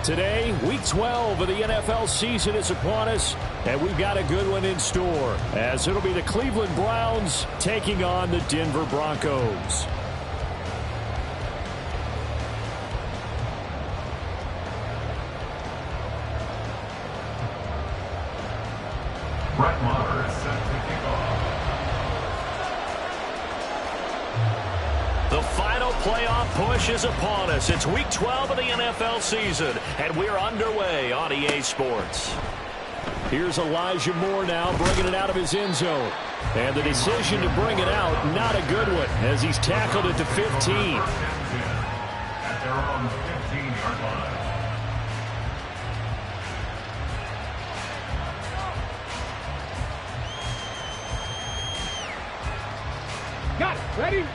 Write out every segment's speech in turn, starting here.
Today, Week 12 of the NFL season is upon us, and we've got a good one in store, as it'll be the Cleveland Browns taking on the Denver Broncos. The final playoff push is upon us. It's Week 12 of the NFL season, and we're underway on EA Sports. Here's Elijah Moore now, bringing it out of his end zone. And the decision to bring it out, not a good one, as he's tackled at the 15. At their own 15-yard line. Got it. Ready?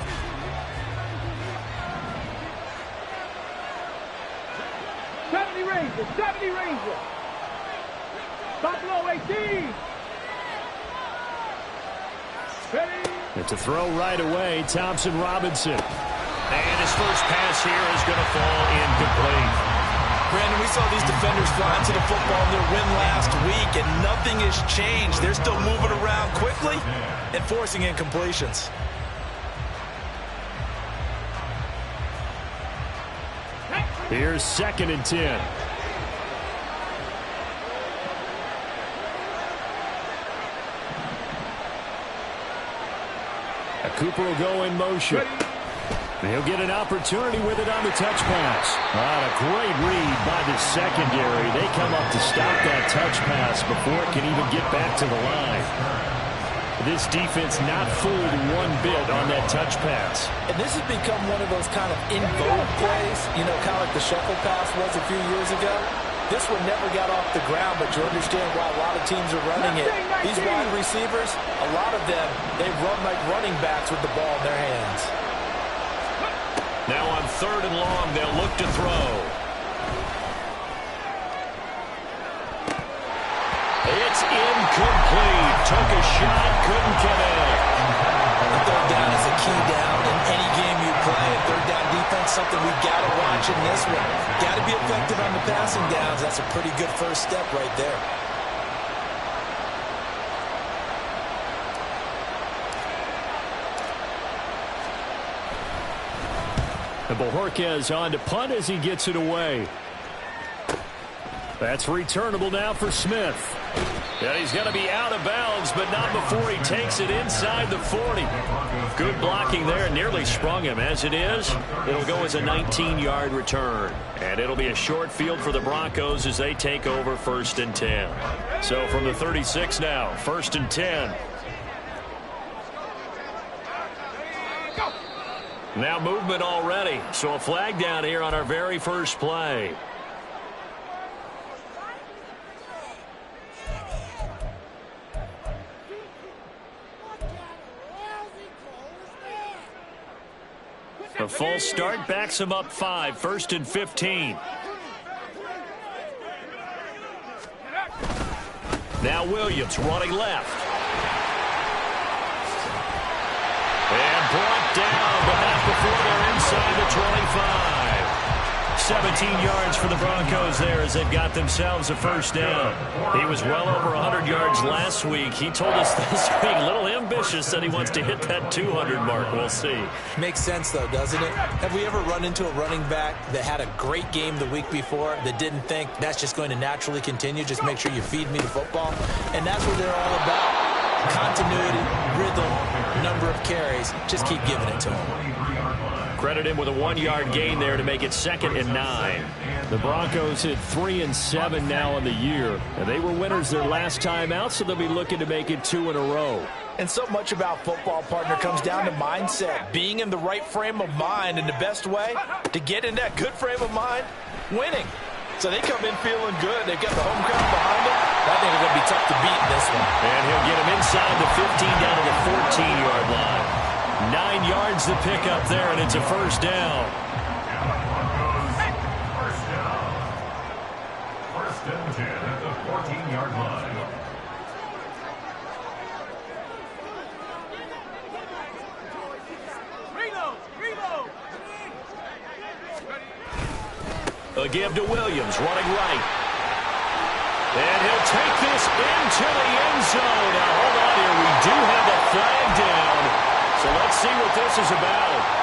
Ranger, 70 Ranger. Buffalo 18. Ready? It's a throw right away, Thompson Robinson. And his first pass here is going to fall incomplete. Brandon, we saw these defenders fly into the football in their win last week, and nothing has changed. They're still moving around quickly and forcing incompletions. Here's 2nd and 10. Cooper will go in motion. He'll get an opportunity with it on the touch pass. A great read by the secondary. They come up to stop that touch pass before it can even get back to the line. This defense not fooled one bit on that touch pass. And this has become one of those kind of in vogue plays, you know, kind of like the shuffle pass was a few years ago. This one never got off the ground, but you understand why a lot of teams are running it. These wide receivers, a lot of them, they run like running backs with the ball in their hands. Now on 3rd and long, they'll look to throw. It's incomplete. Took a shot, couldn't connect. The third down is a key down in any game you play. Third down defense, something we've got to watch in this one. Got to be effective on the passing downs. That's a pretty good first step right there. And Bojorquez on to punt as he gets it away. That's returnable now for Smith. And he's going to be out of bounds, but not before he takes it inside the 40. Good blocking there, nearly sprung him. As it is, it'll go as a 19-yard return. And it'll be a short field for the Broncos as they take over 1st and 10. So from the 36 now, 1st and 10. Now movement already, so a flag down here on our very first play. A false start backs him up 5, 1st and 15. Now Williams running left. And brought down, but not before they're inside the 25. 17 yards for the Broncos there as they've got themselves a first down. He was well over 100 yards last week. He told us this week, a little ambitious, that he wants to hit that 200 mark. We'll see. Makes sense, though, doesn't it? Have we ever run into a running back that had a great game the week before that didn't think that's just going to naturally continue? Just make sure you feed me the football. And that's what they're all about. Continuity, rhythm, number of carries. Just keep giving it to him. Credit him with a 1-yard gain there to make it 2nd and 9. The Broncos hit 3 and 7 now in the year. And they were winners their last time out, so they'll be looking to make it 2 in a row. And so much about football, partner, comes down to mindset. Being in the right frame of mind, and the best way to get in that good frame of mind, winning. So they come in feeling good. They've got the home crowd behind them. I think it's going to be tough to beat in this one. And he'll get him inside the 15 down to the 14-yard line. 9 yards to pick up there, and it's a first down. First and 10 at the 14-yard line. give to Williams, running right. And he'll take this into the end zone. Now, hold on here. We do have a flag down. So let's see what this is about.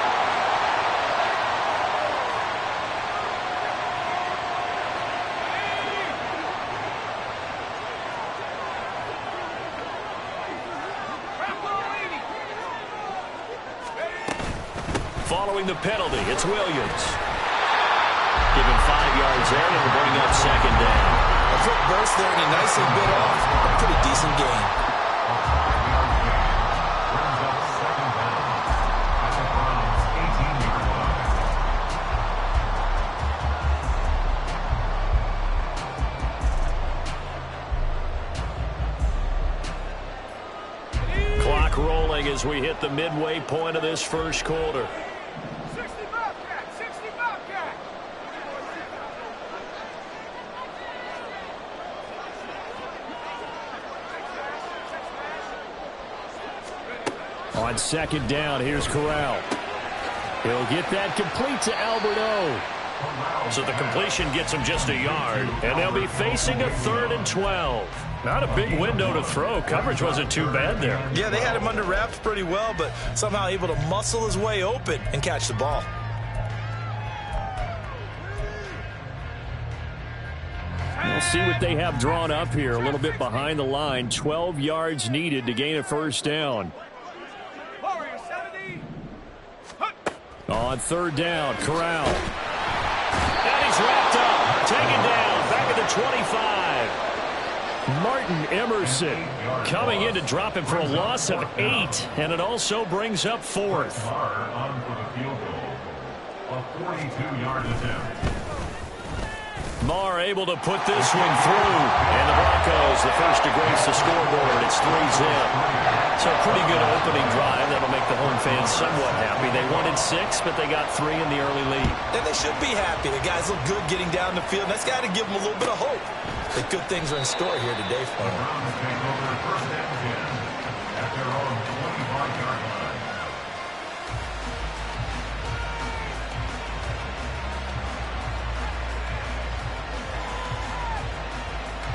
Following the penalty, it's Williams. Give him 5 yards there, and it'll bring up second down. A quick burst there, and he nicely bit off a pretty decent gain. Brings up second down at the Browns' 18-yard line. Clock rolling as we hit the midway point of this first quarter. 60 Bobcat! 60 Bobcat! On second down, here's Corral. He'll get that complete to Albert O. So the completion gets him just a yard, and they'll be facing a 3rd and 12. Not a big window to throw. Coverage wasn't too bad there. Yeah, they had him under wraps pretty well, but somehow able to muscle his way open and catch the ball. We'll see what they have drawn up here. A little bit behind the line. 12 yards needed to gain a first down. Warrior 70! On 3rd down, Corral. And he's wrapped up. Taken down. Back at the 25. Martin Emerson coming in to drop him for a loss of 8. And it also brings up 4th. On for the field goal. A 42-yard attempt. Marr able to put this one through. And the Broncos, the first to grace the scoreboard. It's 3-zip. So a pretty good opening drive. That'll make the home fans somewhat happy. They wanted 6, but they got 3 in the early lead. And they should be happy. The guys look good getting down the field. That's got to give them a little bit of hope that good things are in store here today for them. Browns take over 1st and 10 at their own 25-yard line.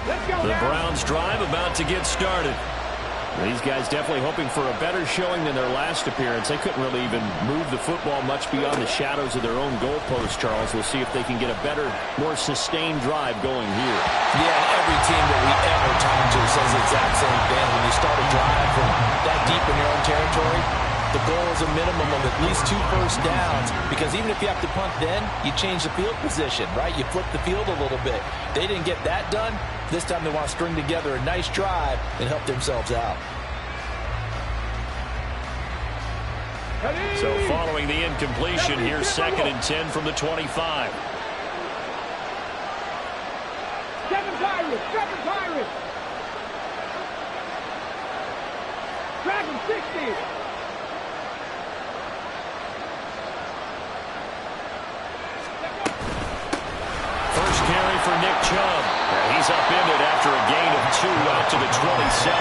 Let's go The now. Browns drive about to get started. These guys definitely hoping for a better showing than their last appearance. They couldn't really even move the football much beyond the shadows of their own goalpost, Charles. We'll see if they can get a better, more sustained drive going here. Yeah, every team that we ever talk to says the exact same thing. When you start a drive from that deep in your own territory, the goal is a minimum of at least 2 first downs, because even if you have to punt then, you change the field position, right? You flip the field a little bit. They didn't get that done. This time they want to string together a nice drive and help themselves out. So following the incompletion, here's 2nd and 10 from the 25. 7 Pirates! 7 Pirates! Dragon 60! First carry for Nick Chubb. He's upended after a gain of 2 out to the 27.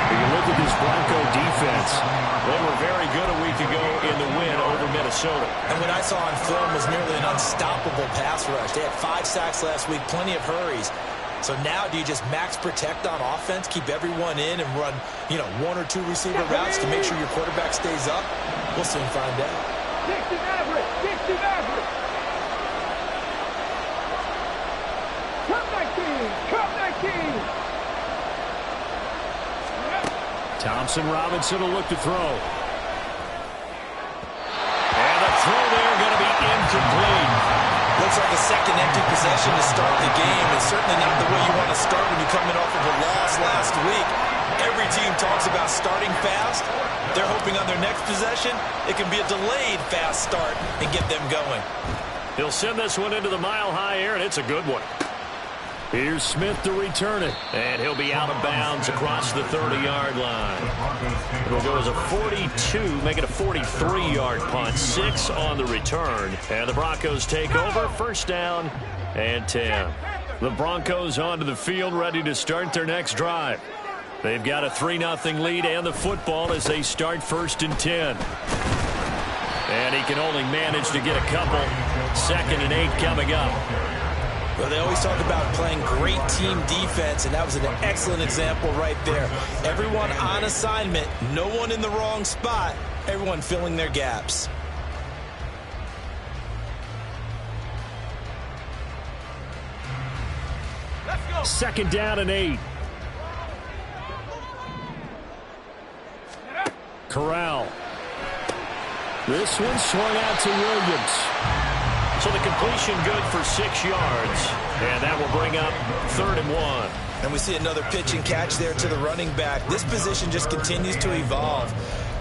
When you look at this Bronco defense, they were very good a week ago in the win over Minnesota. And what I saw on film was nearly an unstoppable pass rush. They had 5 sacks last week, plenty of hurries. So now do you just max protect on offense, keep everyone in, and run, 1 or 2 receiver routes to make sure your quarterback stays up? We'll soon find out. 60 Maverick! 60 Maverick! Cup 19! Cup 19! Thompson Robinson will look to throw. And the throw there going to be incomplete. Looks like a second empty possession to start the game. It's certainly not the way you want to start when you're coming off of a loss last week. Every team talks about starting fast. They're hoping on their next possession, it can be a delayed fast start and get them going. He'll send this one into the mile-high air, and it's a good one. Here's Smith to return it, and he'll be out of bounds across the 30-yard line. It'll go as a 42, make it a 43-yard punt, 6 on the return. And the Broncos take over, 1st down and 10. The Broncos onto the field, ready to start their next drive. They've got a 3-0 lead and the football as they start 1st and 10. And he can only manage to get a couple. 2nd and 8 coming up. Well, they always talk about playing great team defense, and that was an excellent example right there. Everyone on assignment, no one in the wrong spot, everyone filling their gaps. Let's go. 2nd down and 8. Corral. This one swung out to Williams. So the completion good for 6 yards. And that will bring up 3rd and 1. And we see another pitch and catch there to the running back. This position just continues to evolve.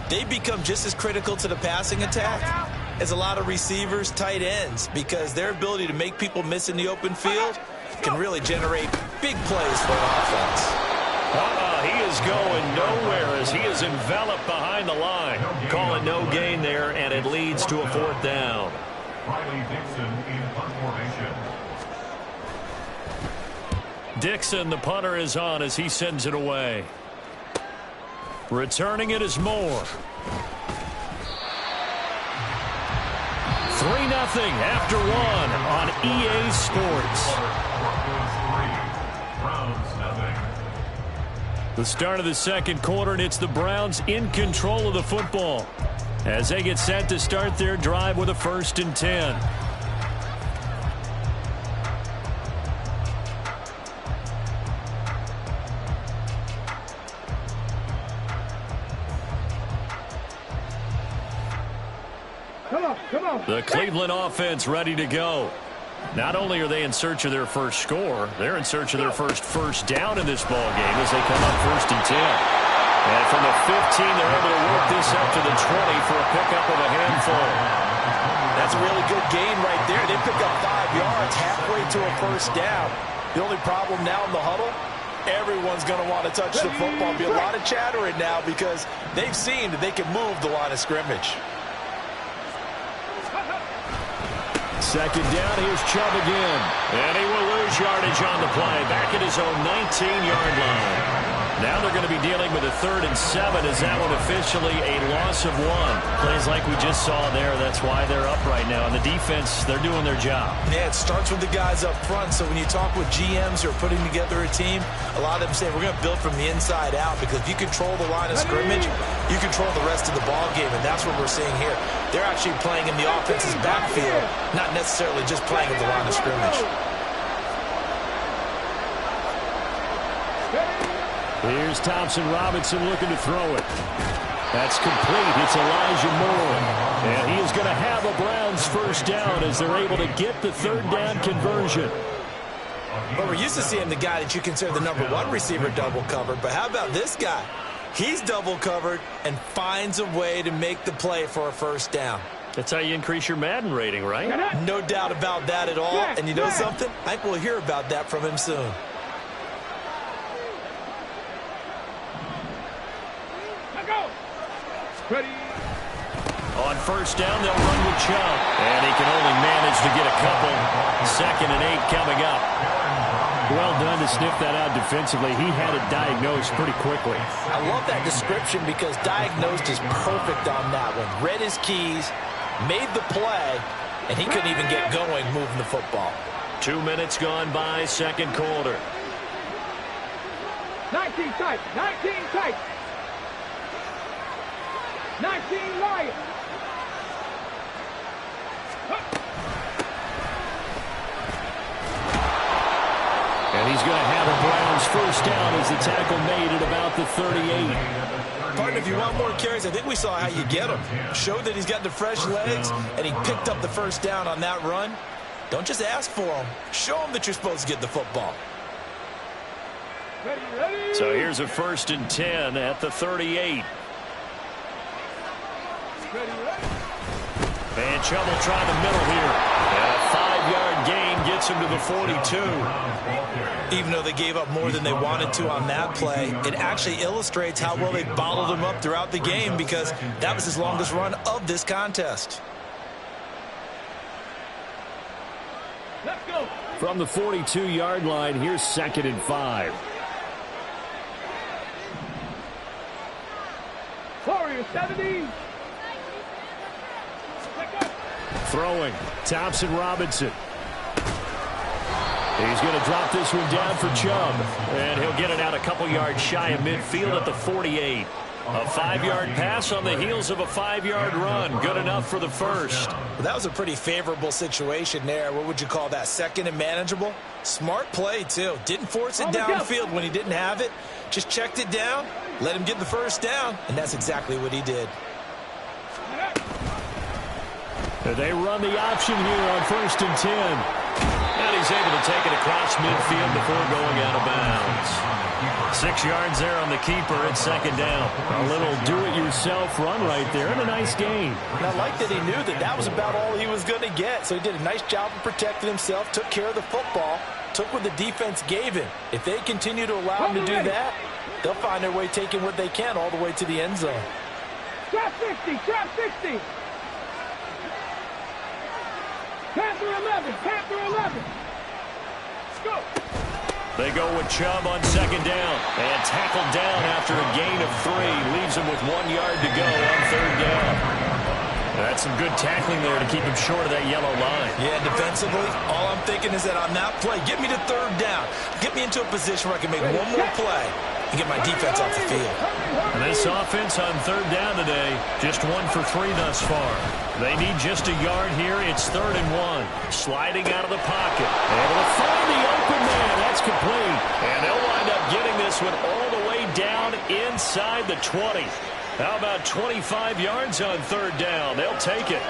They become just as critical to the passing attack as a lot of receivers, tight ends, because their ability to make people miss in the open field can really generate big plays for an offense. He is going nowhere as he is enveloped behind the line. Call it no gain there, and it leads to a 4th down. Riley Dixon in punt formation. Dixon, the punter, is on as he sends it away. Returning it is Moore. 3-0 after 1 on EA Sports. Browns 0. The start of the 2nd quarter, and it's the Browns in control of the football as they get set to start their drive with a 1st and 10. Come on. The Cleveland offense ready to go. Not only are they in search of their first score, they're in search of their first down in this ball game as they come up 1st and 10. And from the 15, they're able to work this up to the 20 for a pickup of a handful. That's a really good gain right there. They pick up 5 yards halfway to a 1st down. The only problem now in the huddle, everyone's going to want to touch the football. Be a lot of chattering now because they've seen that they can move the line of scrimmage. 2nd down, here's Chubb again. And he will lose yardage on the play. Back at his own 19-yard line. Now they're going to be dealing with a 3rd and 7 as that one officially a loss of 1. Plays like we just saw there. That's why they're up right now. And the defense, they're doing their job. Yeah, it starts with the guys up front. So when you talk with GMs who are putting together a team, a lot of them say we're going to build from the inside out because if you control the line of scrimmage, you control the rest of the ball game, and that's what we're seeing here. They're actually playing in the offense's backfield, not necessarily just playing at the line of scrimmage. Here's Thompson Robinson looking to throw it. That's complete. It's Elijah Moore. And he is going to have a Browns 1st down as they're able to get the 3rd down conversion. Well, we're used to seeing the guy that you consider the number 1 receiver double covered, but how about this guy? He's double covered and finds a way to make the play for a 1st down. That's how you increase your Madden rating, right? No doubt about that at all. And you know something? I think we'll hear about that from him soon. Ready. On 1st down, they'll run with Chubb. And he can only manage to get a couple. 2nd and 8 coming up. Well done to sniff that out defensively. He had it diagnosed pretty quickly. I love that description because diagnosed is perfect on that one. Read his keys, made the play, and he couldn't even get going moving the football. 2 minutes gone by, 2nd quarter. 19 tight. 19 tight. 19 Lions. And he's going to have a Browns 1st down as the tackle made at about the 38. Partner, if you want more carries, I think we saw how you get him. Showed that he's got the fresh legs, and he picked up the 1st down on that run. Don't just ask for him. Show him that you're supposed to get the football. Ready. So here's a 1st and 10 at the 38. And Chubb will try the middle here. And a 5-yard gain gets him to the 42. Even though they gave up more than they wanted to on that play, it actually illustrates how well they bottled him up throughout the game because that was his longest run of this contest. Let's go. From the 42-yard line, here's 2nd and 5. Warriors 70. Throwing, Thompson Robinson. He's going to drop this one down for Chubb. And he'll get it out a couple yards shy of midfield at the 48. A 5-yard pass on the heels of a 5-yard run. Good enough for the first. Well, that was a pretty favorable situation there. What would you call that? Second and manageable? Smart play, too. Didn't force it downfield when he didn't have it. Just checked it down, let him get the first down, and that's exactly what he did. They run the option here on 1st and 10. And he's able to take it across midfield before going out of bounds. 6 yards there on the keeper. It's 2nd down. A little do-it-yourself run right there and a nice gain. And I like that he knew that that was about all he was going to get. So he did a nice job of protecting himself, took care of the football, took what the defense gave him. If they continue to allow him to do that, they'll find their way taking what they can all the way to the end zone. Trap 60, trap 60. Panther 11, Panther 11. Let's go. They go with Chubb on 2nd down. And tackled down after a gain of 3. Leaves him with 1 yard to go on 3rd down. That's some good tackling there to keep him short of that yellow line. Yeah, defensively, all I'm thinking is that on that play, get me to 3rd down. Get me into a position where I can make one more play and get my defense off the field. And this offense on 3rd down today, just 1 for 3 thus far. They need just a yard here. It's 3rd and 1. Sliding out of the pocket. Able to find the open man. That's complete. And they'll wind up getting this one all the way down inside the 20. How about 25 yards on 3rd down? They'll take it.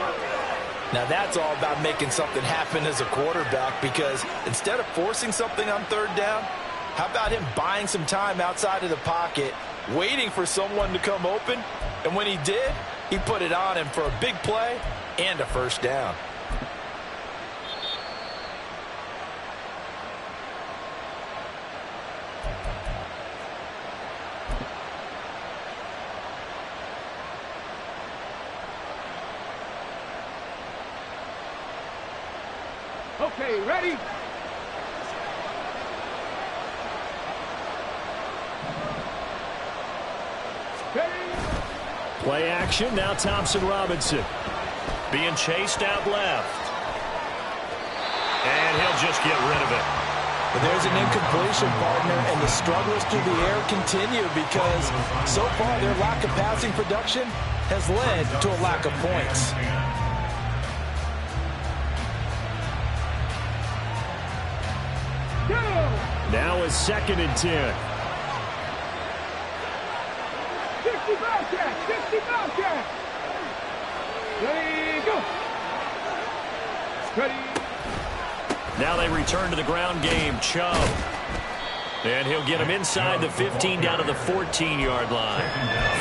Now that's all about making something happen as a quarterback, because instead of forcing something on 3rd down, how about him buying some time outside of the pocket, waiting for someone to come open, and when he did, he put it on him for a big play and a 1st down. Okay, ready? Play action, now Thompson Robinson. Being chased out left. And he'll just get rid of it. But there's an incompletion, partner, and the struggles through the air continue because so far their lack of passing production has led to a lack of points. Now is 2nd and 10. 60 Bobcat, 60 Bobcat. Ready, go. Ready. Now they return to the ground game. Chubb. And he'll get him inside the 15 down to the 14-yard line.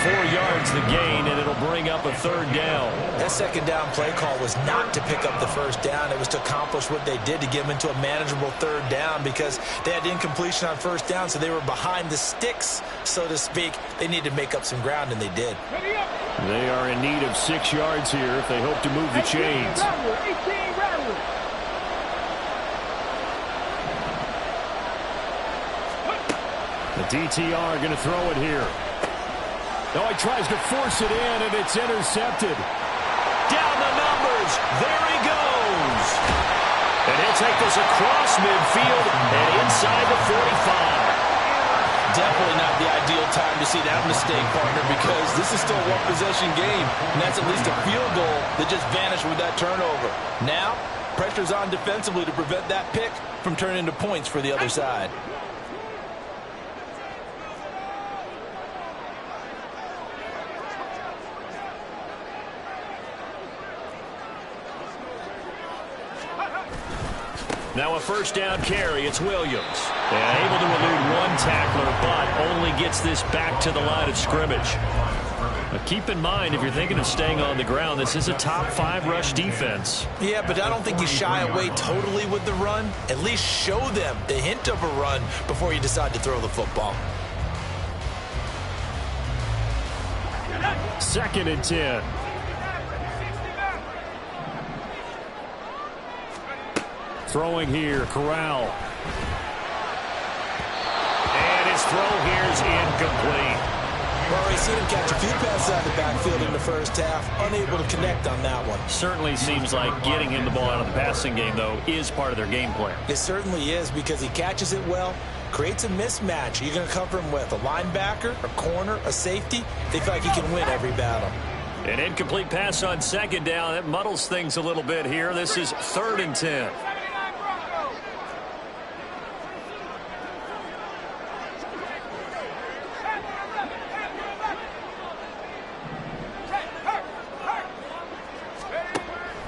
4 yards the gain, and it'll bring up a 3rd down. That 2nd down play call was not to pick up the 1st down. It was to accomplish what they did to get them into a manageable 3rd down because they had incompletion on 1st down, so they were behind the sticks, so to speak. They needed to make up some ground, and they did. They are in need of 6 yards here if they hope to move the chains. 18 rattle. The DTR going to throw it here. Oh, he tries to force it in, and it's intercepted. Down the numbers. There he goes. And he'll take this across midfield and inside the 45. Definitely not the ideal time to see that mistake, partner, because this is still a one-possession game, and that's at least a field goal that just vanished with that turnover. Now, pressure's on defensively to prevent that pick from turning into points for the other side. Now a 1st down carry. It's Williams. And able to elude 1 tackler, but only gets this back to the line of scrimmage. But keep in mind, if you're thinking of staying on the ground, this is a top 5 rush defense. Yeah, but I don't think you shy away totally with the run. At least show them the hint of a run before you decide to throw the football. 2nd and 10. Throwing here, Corral. And his throw here is incomplete. Well, we've seen him catch a few passes out of the backfield in the first half, unable to connect on that one. Certainly seems like getting him the ball out of the passing game, though, is part of their game plan. It certainly is, because he catches it well, creates a mismatch. You're going to cover him with a linebacker, a corner, a safety. They feel like he can win every battle. An incomplete pass on second down. That muddles things a little bit here. This is 3rd and 10.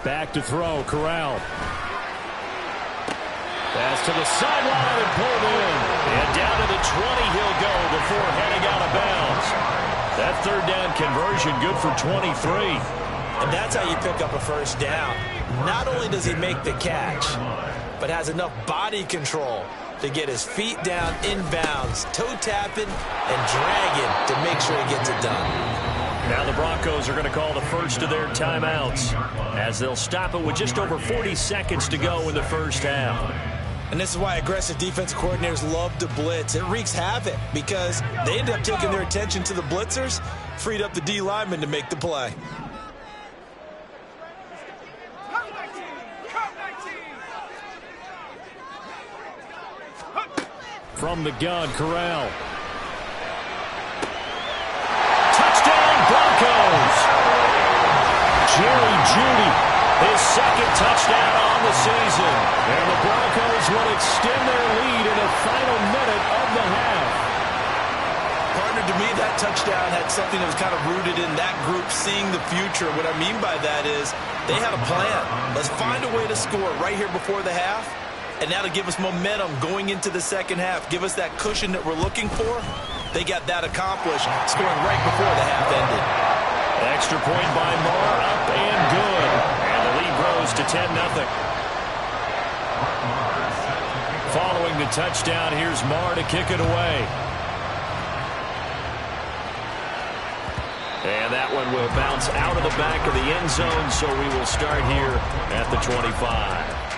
Back to throw, Corral. Pass to the sideline and pulled in. And down to the 20 he'll go before heading out of bounds. That 3rd down conversion good for 23. And that's how you pick up a first down. Not only does he make the catch, but has enough body control to get his feet down inbounds, toe tapping and dragging to make sure he gets it done. Now the Broncos are going to call the first of their timeouts as they'll stop it with just over 40 seconds to go in the first half. And this is why aggressive defensive coordinators love to blitz. It wreaks havoc because they end up taking their attention to the blitzers, freed up the D lineman to make the play. From the gun, Corral. Broncos. Jerry Jeudy, his 2nd touchdown on the season. And the Broncos will extend their lead in the final minute of the half. Partner, to me, that touchdown had something that was kind of rooted in that group seeing the future. What I mean by that is they had a plan. Let's find a way to score right here before the half. And that'll give us momentum going into the second half. Give us that cushion that we're looking for. They got that accomplished, scoring right before the half ended. Extra point by Moore, up and good. And the lead grows to 10-0. Following the touchdown, here's Moore to kick it away. And that one will bounce out of the back of the end zone, so we will start here at the 25.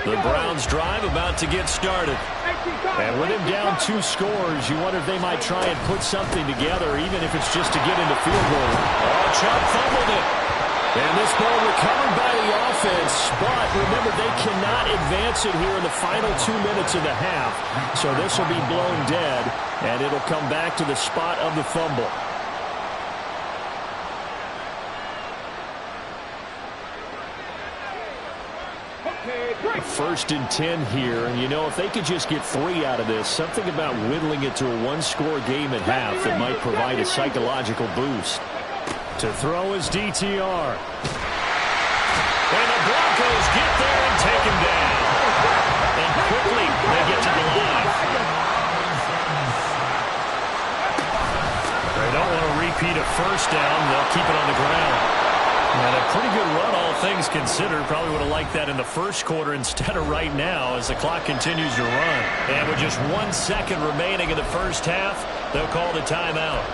The Browns drive about to get started. And with him down 2 scores, you wonder if they might try and put something together, even if it's just to get into field goal. Oh, Chubb fumbled it. And this ball recovered by the offense. But remember, they cannot advance it here in the final 2 minutes of the half. So this will be blown dead, and it'll come back to the spot of the fumble. 1st and 10 here, and you know, if they could just get 3 out of this, something about whittling it to a 1-score game at half that might provide a psychological boost. To throw is DTR. And the Broncos get there and take him down. And quickly they get to the line. They don't want to repeat a first down. They'll keep it on the ground. And a pretty good run, all things considered. Probably would have liked that in the first quarter instead of right now as the clock continues to run. And with just 1 second remaining in the first half, they'll call the timeout.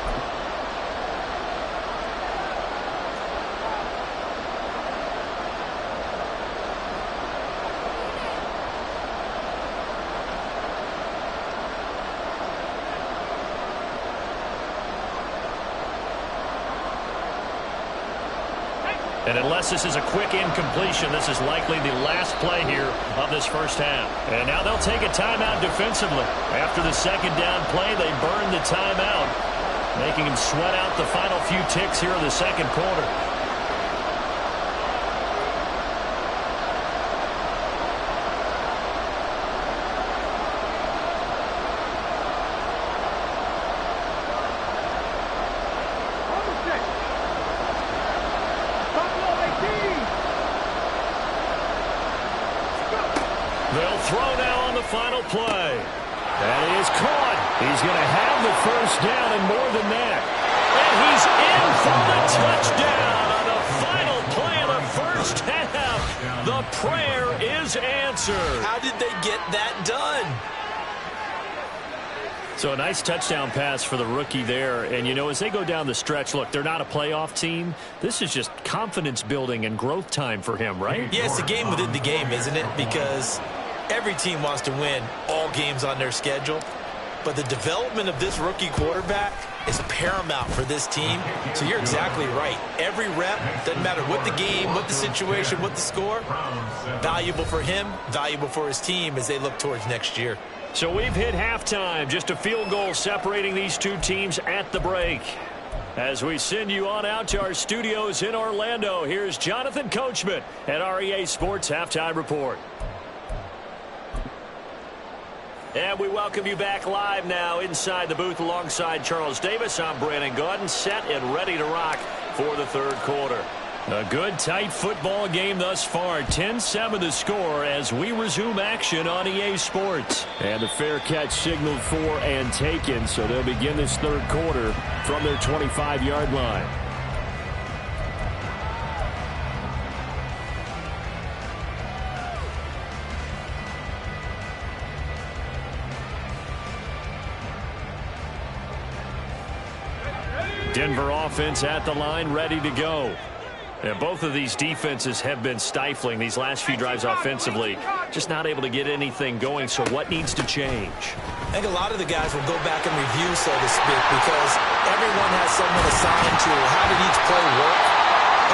And unless this is a quick incompletion, this is likely the last play here of this first half. And now they'll take a timeout defensively. After the 2nd down play, they burn the timeout, making him sweat out the final few ticks here in the 2nd quarter. They'll throw now on the final play. And he is caught. He's going to have the first down and more than that. And he's in for the touchdown on the final play of the first half. The prayer is answered. How did they get that done? So a nice touchdown pass for the rookie there. And, you know, as they go down the stretch, look, they're not a playoff team. This is just confidence building and growth time for him, right? Yeah, it's a game within the game, isn't it? Because Every team wants to win all games on their schedule, but the development of this rookie quarterback is paramount for this team. So you're exactly right. Every rep, doesn't matter what the game, what the situation, what the score, valuable for him, valuable for his team as they look towards next year. So we've hit halftime. Just a field goal separating these two teams at the break. As we send you on out to our studios in Orlando, here's Jonathan Coachman at REA Sports Halftime Report. And we welcome you back live now inside the booth alongside Charles Davis. I'm Brandon Gaudin, set and ready to rock for the third quarter. A good, tight football game thus far. 10-7 the score as we resume action on EA Sports. And the fair catch signaled for and taken, so they'll begin this third quarter from their 25-yard line. Denver offense at the line, ready to go. And both of these defenses have been stifling these last few drives offensively. Just not able to get anything going, so what needs to change? I think a lot of the guys will go back and review, so to speak, because everyone has someone assigned to how did each play work.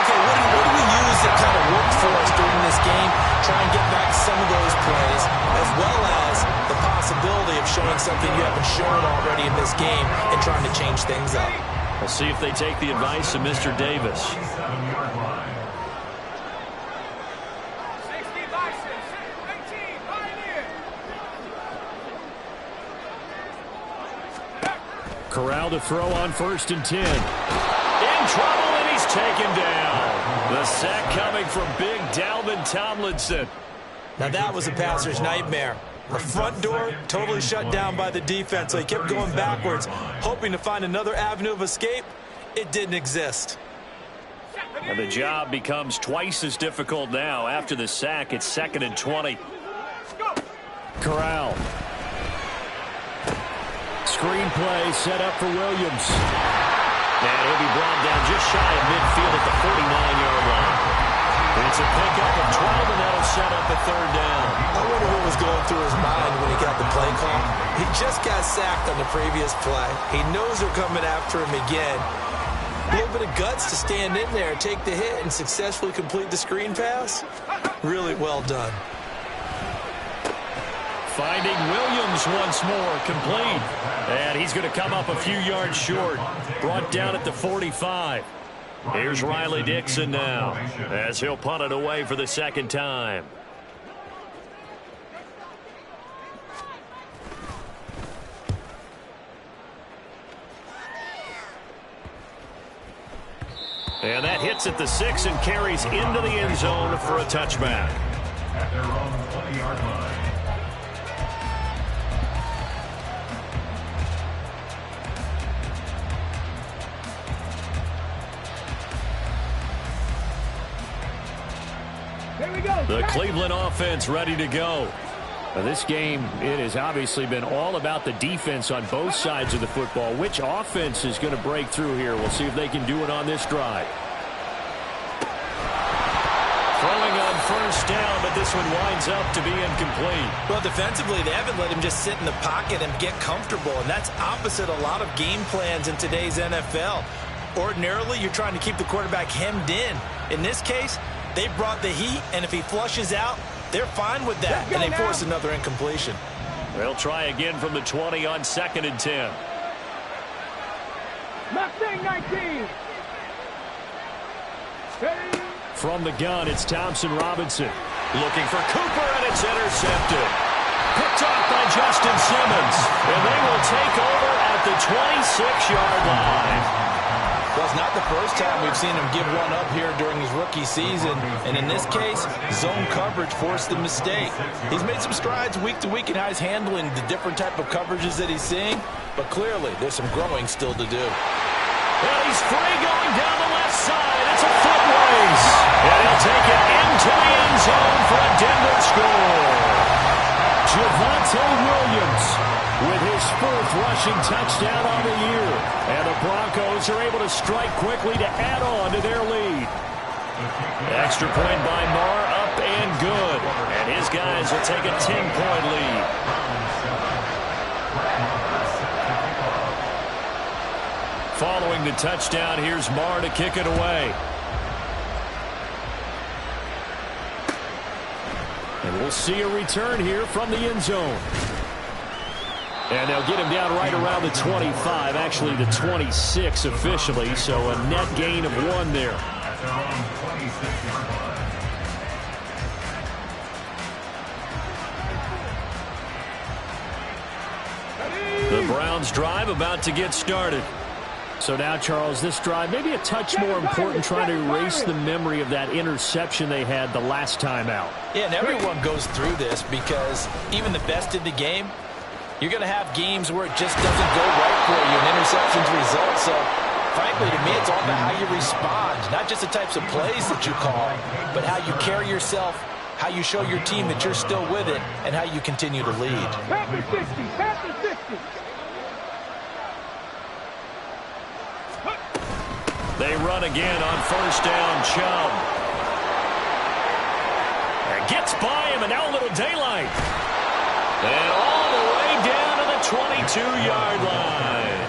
Okay, what do we use that kind of worked for us during this game? Try and get back some of those plays, as well as the possibility of showing something you haven't shown already in this game and trying to change things up. We'll see if they take the advice of Mr. Davis. 7-yard line. Corral to throw on 1st and 10. In trouble, and he's taken down. The sack coming from big Dalvin Tomlinson. Now that was a passer's nightmare. The front door totally shut down by the defense, so he kept going backwards, hoping to find another avenue of escape. It didn't exist. And the job becomes twice as difficult now. After the sack, it's 2nd and 20. Corral. Screen play set up for Williams. And he'll be brought down just shy of midfield at the 49-yard line. It's a pickup of 12, and that'll set up a 3rd down. I wonder what was going through his mind when he got the play call. He just got sacked on the previous play. He knows they're coming after him again. A little bit of guts to stand in there, take the hit, and successfully complete the screen pass. Really well done. Finding Williams once more, complete. And he's going to come up a few yards short. Brought down at the 45. Here's Riley Dixon now as he'll punt it away for the 2nd time. And that hits at the 6 and carries into the end zone for a touchback. At their own 20-yard line. The Cleveland offense ready to go. Now this game, it has obviously been all about the defense on both sides of the football. Which offense is going to break through here? We'll see if they can do it on this drive. Throwing on 1st down, but this one winds up to be incomplete. Well, defensively, they haven't let him just sit in the pocket and get comfortable, and that's opposite a lot of game plans in today's NFL. Ordinarily, you're trying to keep the quarterback hemmed in. In this case, they brought the heat, and if he flushes out, they're fine with that, and they force another incompletion. They'll try again from the 20 on 2nd and 10. Mustang 19. From the gun, it's Thompson Robinson. Looking for Cooper, and it's intercepted. Picked off by Justin Simmons. And they will take over at the 26-yard line. Well, it's not the first time we've seen him give one up here during his rookie season. And in this case, zone coverage forced the mistake. He's made some strides week to week in how he's handling the different type of coverages that he's seeing. But clearly, there's some growing still to do. And he's free going down the left side. It's a foot race. And he'll take it into the end zone for a Denver score. Javonte Williams with his 4th rushing touchdown on the year. And the Broncos are able to strike quickly to add on to their lead. Extra point by Marr, up and good. And his guys will take a 10-point lead. Following the touchdown, here's Marr to kick it away. And we'll see a return here from the end zone. And they'll get him down right around the 25, actually the 26 officially, so a net gain of 1 there. The Browns drive about to get started. So now, Charles, this drive maybe a touch more important, trying to erase the memory of that interception they had the last time out. Yeah, and everyone goes through this because even the best in the game, you're going to have games where it just doesn't go right for you, and interceptions result. So, frankly, to me, it's all about how you respond, not just the types of plays that you call, but how you carry yourself, how you show your team that you're still with it, and how you continue to lead. Panther 60, Panther 60. They run again on first down. Chubb. And gets by him, and now a little daylight. And all the way down to the 22-yard line.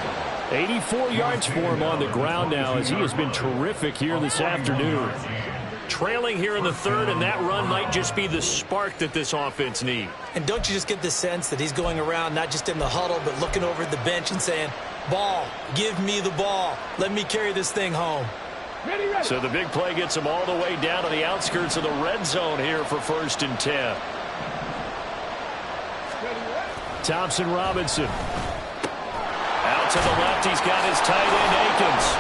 84 yards for him on the ground now, as he has been terrific here this afternoon. Trailing here in the third, and that run might just be the spark that this offense needs. And don't you just get the sense that he's going around not just in the huddle, but looking over at the bench and saying, ball, give me the ball. Let me carry this thing home. Ready, ready. So the big play gets him all the way down to the outskirts of the red zone here for 1st and 10. Thompson Robinson. Out to the left, he's got his tight end Akins.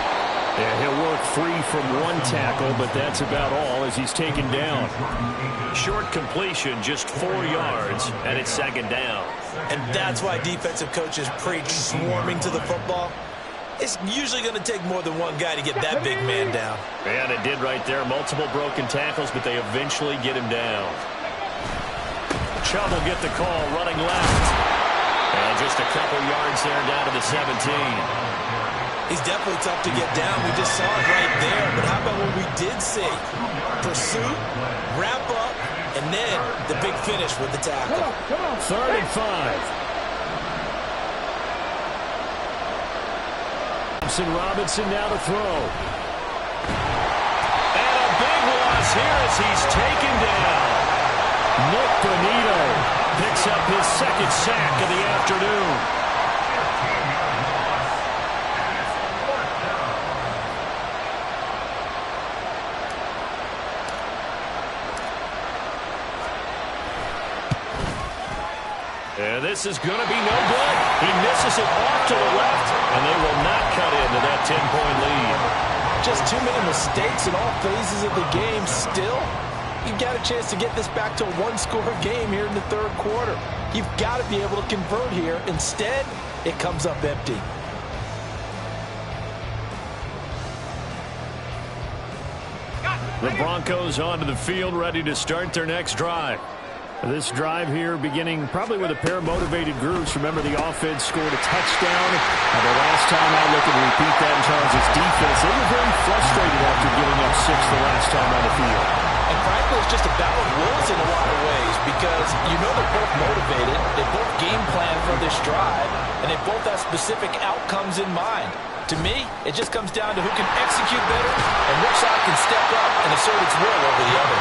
Yeah, he'll work free from 1 tackle, but that's about all as he's taken down. Short completion, just 4 yards, and it's 2nd down. And that's why defensive coaches preach swarming to the football. It's usually going to take more than one guy to get that big man down. And it did right there. Multiple broken tackles, but they eventually get him down. Chubb will get the call, running left. And just a couple yards there down to the 17. He's definitely tough to get down. We just saw it right there. But how about what we did see? Pursuit, wrap up, and then the big finish with the tackle. 3rd and 5. Thompson Robinson now to throw. And a big loss here as he's taken down. Nick Bonito picks up his 2nd sack of the afternoon. And this is going to be no good. He misses it off to the left, and they will not cut into that 10-point lead. Just too many mistakes in all phases of the game. Still, you've got a chance to get this back to a 1-score game here in the 3rd quarter. You've got to be able to convert here. Instead, it comes up empty. The Broncos onto the field, ready to start their next drive. This drive here beginning probably with a pair of motivated groups. Remember, the offense scored a touchdown. And the last time I look and repeat that in Charles' defense, they were very frustrated after giving up 6 the last time on the field. And frankly, it's just a battle of wills in a lot of ways because you know they're both motivated. They both game plan for this drive, and they both have specific outcomes in mind. To me, it just comes down to who can execute better and which side can step up and assert its will over the other.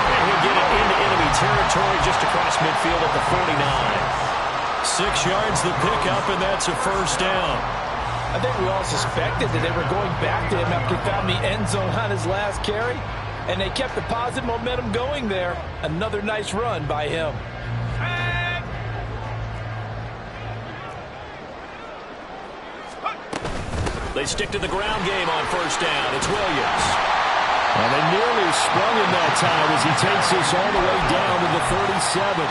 And he'll get it into enemy territory just across midfield at the 49. 6 yards the pickup, and that's a 1st down. I think we all suspected that they were going back to him after he found the end zone on his last carry, and they kept the positive momentum going there. Another nice run by him. They stick to the ground game on 1st down. It's Williams. And they nearly sprung him that time as he takes this all the way down to the 37.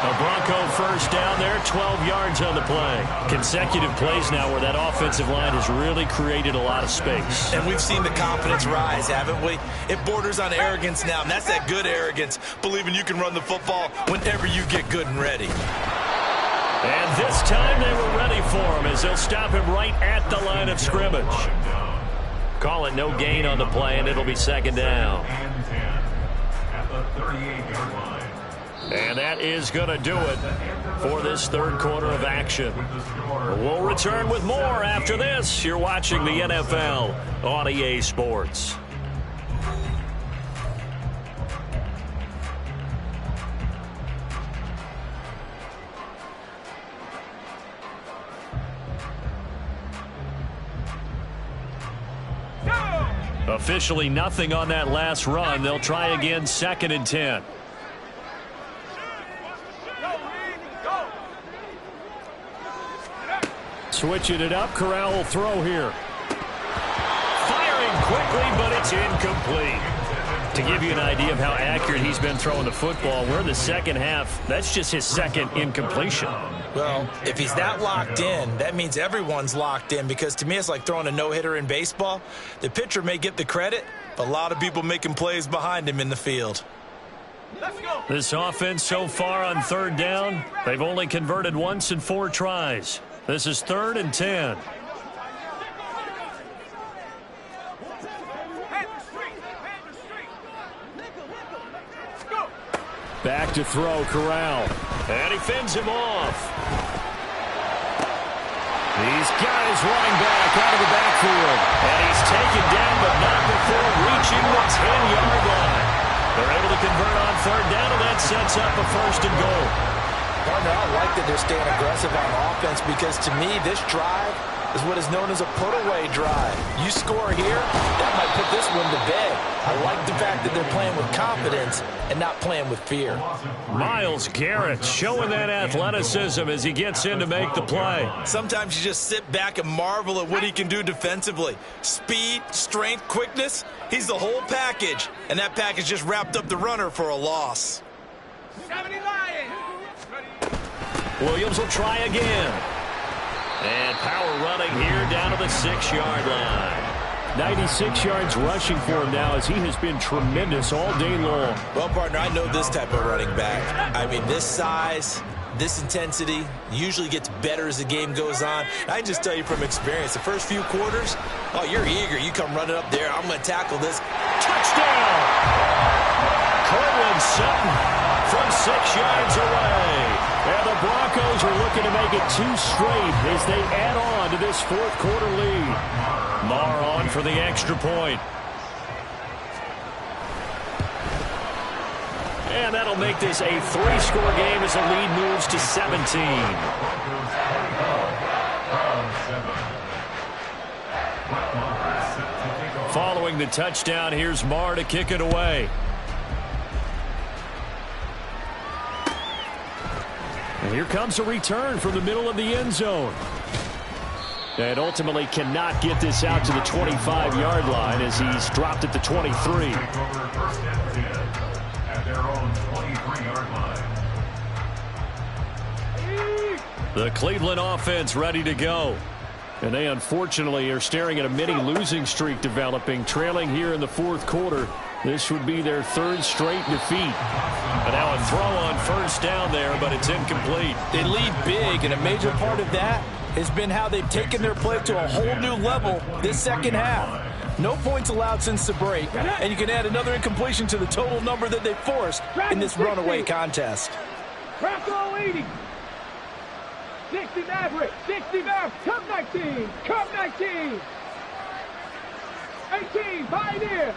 A Bronco 1st down there, 12 yards on the play. Consecutive plays now where that offensive line has really created a lot of space. And we've seen the confidence rise, haven't we? It borders on arrogance now, and that's that good arrogance, believing you can run the football whenever you get good and ready. And this time they were ready for him as they'll stop him right at the line of scrimmage. Call it no gain on the play, and it'll be 2nd down. the 38-yard line. And that is going to do it for this third quarter of action. We'll return with more after this. You're watching the NFL on EA Sports. Officially nothing on that last run. They'll try again, 2nd and 10. Switching it up, Corral will throw here. Firing quickly, but it's incomplete. To give you an idea of how accurate he's been throwing the football, we're in the second half. That's just his second incompletion. Well, if he's that locked in, that means everyone's locked in, because to me it's like throwing a no-hitter in baseball. The pitcher may get the credit, but a lot of people making plays behind him in the field. Let's go. This offense so far on 3rd down, they've only converted once in 4 tries. This is 3rd and 10. Back to throw, Corral. And he fends him off. He's got his running back out of the backfield. And he's taken down, but not before reaching the 10-yard line. They're able to convert on 3rd down, and that sets up a 1st and goal. Partner, I like that they're staying aggressive on offense, because to me this drive is what is known as a put-away drive. You score here, that might put this one to bed. I like the fact that they're playing with confidence and not playing with fear. Myles Garrett showing that athleticism as he gets in to make the play. Sometimes you just sit back and marvel at what he can do defensively. Speed, strength, quickness, he's the whole package. And that package just wrapped up the runner for a loss. 70 Lions. Williams will try again. And power running here down to the 6-yard line. 96 yards rushing for him now, as he has been tremendous all day long. Well, partner, I know this type of running back. I mean, this size, this intensity usually gets better as the game goes on. I can just tell you from experience, the first few quarters, oh, you're eager. You come running up there. I'm going to tackle this. Touchdown! Cortland Sutton from 6 yards away. And the Broncos are looking to make it 2 straight as they add on to this 4th quarter lead. Marr on for the extra point. And that'll make this a 3-score game as the lead moves to 17. Following the touchdown, here's Marr to kick it away. And here comes a return from the middle of the end zone. And ultimately cannot get this out to the 25-yard line as he's dropped at the 23. At their own 23-yard line. The Cleveland offense ready to go. And they unfortunately are staring at a mini losing streak developing, trailing here in the 4th quarter. This would be their 3rd straight defeat. And now a throw on 1st down there, but it's incomplete. They lead big, and a major part of that has been how they've taken their play to a whole new level this second half. No points allowed since the break, and you can add another incompletion to the total number that they forced in this runaway contest. Bronco 80. 60 Maverick. 60 Maverick. Come 19. Come 19. 18. Pioneer.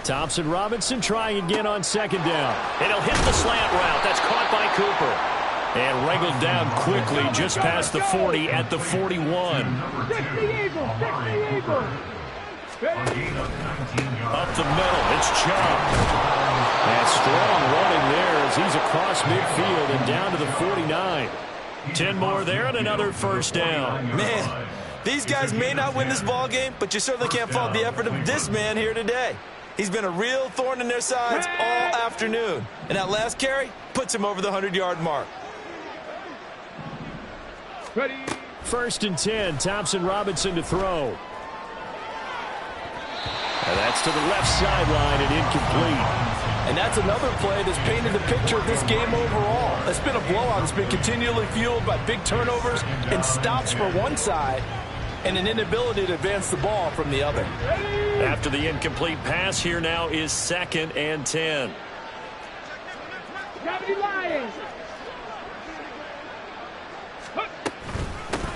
Thompson Robinson trying again on 2nd down. And he'll hit the slant route. That's caught by Cooper. And wrangled down quickly just past the 40 at the 41. 60 Eagles. 60 Eagles. Up the middle, it's Chubb. And strong running there as he's across midfield and down to the 49. 10 more there and another 1st down. Man, these guys may not win this ball game, but you certainly can't fault the effort of this man here today. He's been a real thorn in their sides all afternoon. And that last carry puts him over the 100-yard mark. Ready. 1st and 10, Thompson Robinson to throw. And that's to the left sideline and incomplete. And that's another play that's painted the picture of this game overall. It's been a blowout. It's been continually fueled by big turnovers and stops for one side and an inability to advance the ball from the other. After the incomplete pass, here now is 2nd and 10. Lions.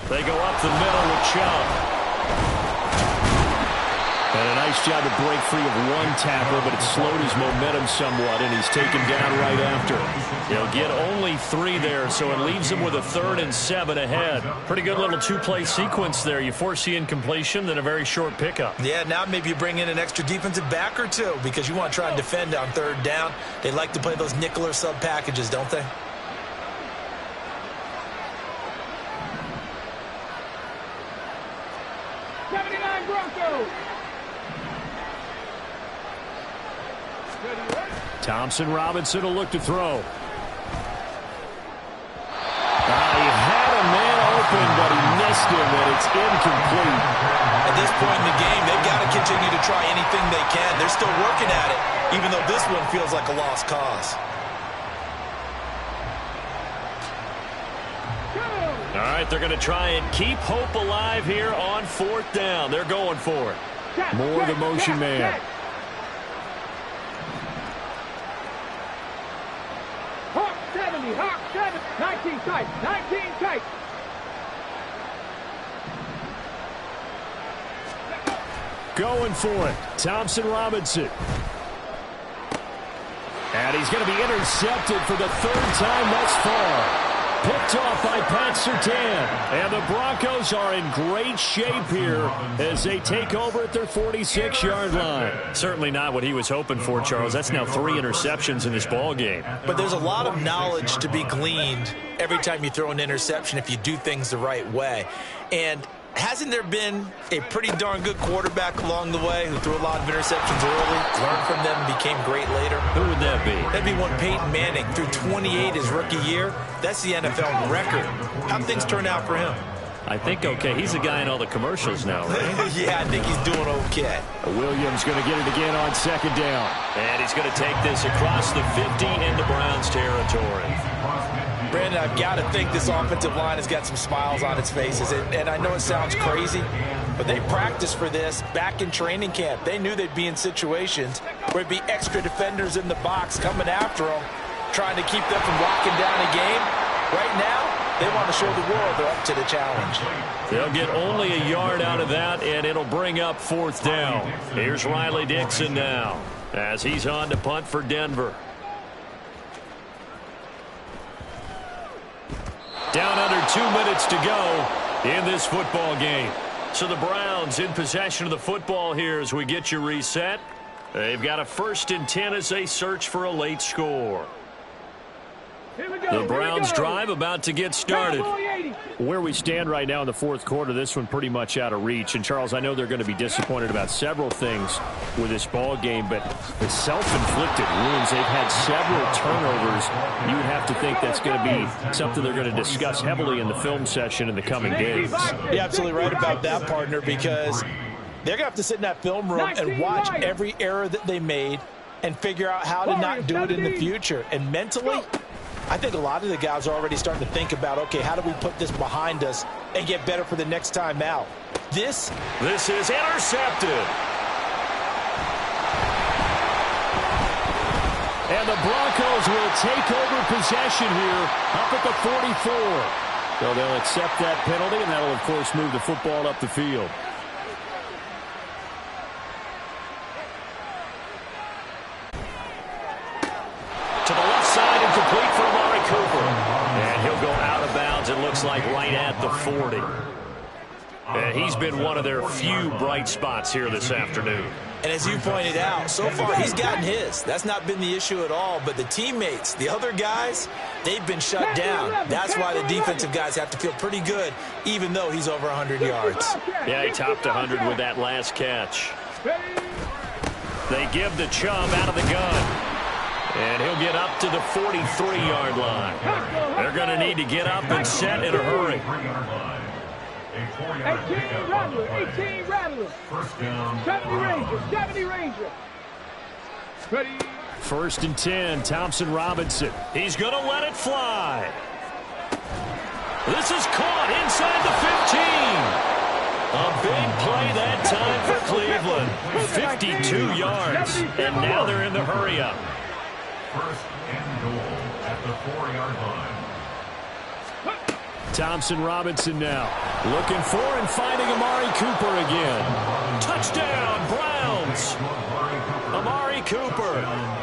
They go up the middle with Chubb. And a nice job to break free of one tackle, but it slowed his momentum somewhat, and he's taken down right after. He'll get only 3 there, so it leaves him with a 3rd and 7 ahead. Pretty good little 2-play sequence there. You force the incompletion, then a very short pickup. Yeah, now maybe you bring in an extra defensive back or 2 because you want to try and defend on 3rd down. They like to play those nickel or sub packages, don't they? Broncos. Thompson Robinson will look to throw. He had a man open, but he missed him, and it's incomplete. At this point in the game, they've got to continue to try anything they can. They're still working at it, even though this one feels like a lost cause. All right, they're going to try and keep hope alive here on 4th down. They're going for it. More of the motion man. Hawk 70, Hawk 7, 19 tight, 19 tight. Going for it. Thompson Robinson. And he's going to be intercepted for the 3rd time thus far. Picked off by Pat Surtain. And the Broncos are in great shape here as they take over at their 46-yard line. Certainly not what he was hoping for, Charles. That's now 3 interceptions in this ball game. But there's a lot of knowledge to be gleaned every time you throw an interception if you do things the right way. And hasn't there been a pretty darn good quarterback along the way who threw a lot of interceptions early, learned from them, and became great later? Who would that be? That'd be one Peyton Manning. Threw 28 his rookie year. That's the NFL record. How'd things turn out for him? I think okay. He's the guy in all the commercials now, right? Yeah, I think he's doing okay. Williams going to get it again on 2nd down. And he's going to take this across the 50 into Browns territory. Brandon, I've got to think this offensive line has got some smiles on its faces. And I know it sounds crazy, but they practiced for this back in training camp. They knew they'd be in situations where it'd be extra defenders in the box coming after them, trying to keep them from locking down a game. Right now, they want to show the world they're up to the challenge. They'll get only a yard out of that, and it'll bring up 4th down. Here's Riley Dixon now as he's on to punt for Denver. Down under 2 minutes to go in this football game. So the Browns in possession of the football here as we get you reset. They've got a 1st and 10 as they search for a late score. The Browns drive about to get started. Where we stand right now in the 4th quarter, this one pretty much out of reach. And, Charles, I know they're going to be disappointed about several things with this ball game, but the self-inflicted wounds, they've had several turnovers. You would have to think that's going to be something they're going to discuss heavily in the film session in the coming days. You're absolutely right about that, partner, because they're going to have to sit in that film room and watch every error that they made and figure out how to not do it in the future. And mentally, I think a lot of the guys are already starting to think about, okay, how do we put this behind us and get better for the next time out? This is intercepted. And the Broncos will take over possession here up at the 44. So they'll accept that penalty, and that'll, of course, move the football up the field. To the left side and complete for Amari Cooper. And he'll go out of bounds, it looks like, right at the 40. And he's been one of their few bright spots here this afternoon. And as you pointed out, so far he's gotten his. That's not been the issue at all. But the teammates, the other guys, they've been shut down. That's why the defensive guys have to feel pretty good, even though he's over 100 yards. Yeah, he topped 100 with that last catch. They give the Chubb out of the gun. And he'll get up to the 43-yard line. They're going to need to get up and set in a hurry. 18 Rattler, 18 Rattler. 70 Ranger. Ready. 1st and 10, Thompson Robinson. He's going to let it fly. This is caught inside the 15. A big play that time for Cleveland. 52 yards, and now they're in the hurry-up. First and goal at the 4-yard line. Thompson Robinson now looking for and finding Amari Cooper again. Touchdown, Browns. Amari Cooper,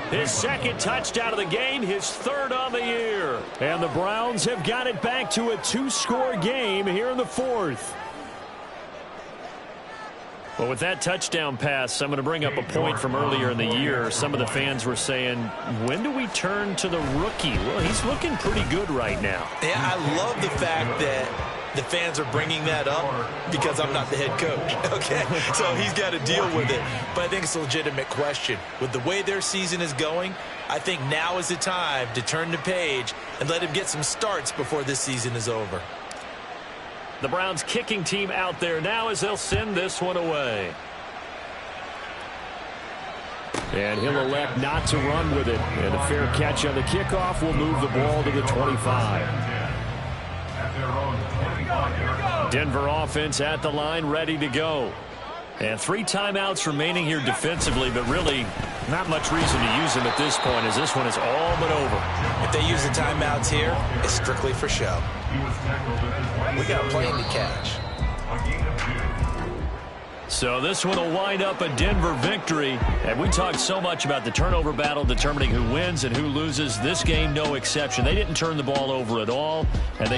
his second touchdown of the game, his third on the year. And the Browns have got it back to a 2-score game here in the fourth. Well, with that touchdown pass, I'm going to bring up a point from earlier in the year. Some of the fans were saying, when do we turn to the rookie? Well, he's looking pretty good right now. Yeah, I love the fact that the fans are bringing that up because I'm not the head coach, okay? So he's got to deal with it. But I think it's a legitimate question. With the way their season is going, I think now is the time to turn the page and let him get some starts before this season is over. The Browns kicking team out there now as they'll send this one away. And he'll elect not to run with it. And a fair catch on the kickoff will move the ball to the 25. Denver offense at the line, ready to go. And 3 timeouts remaining here defensively, but really not much reason to use them at this point as this one is all but over. If they use the timeouts here, it's strictly for show. We got a plane to catch. So this one will wind up a Denver victory. And we talked so much about the turnover battle determining who wins and who loses. This game, no exception. They didn't turn the ball over at all, and they go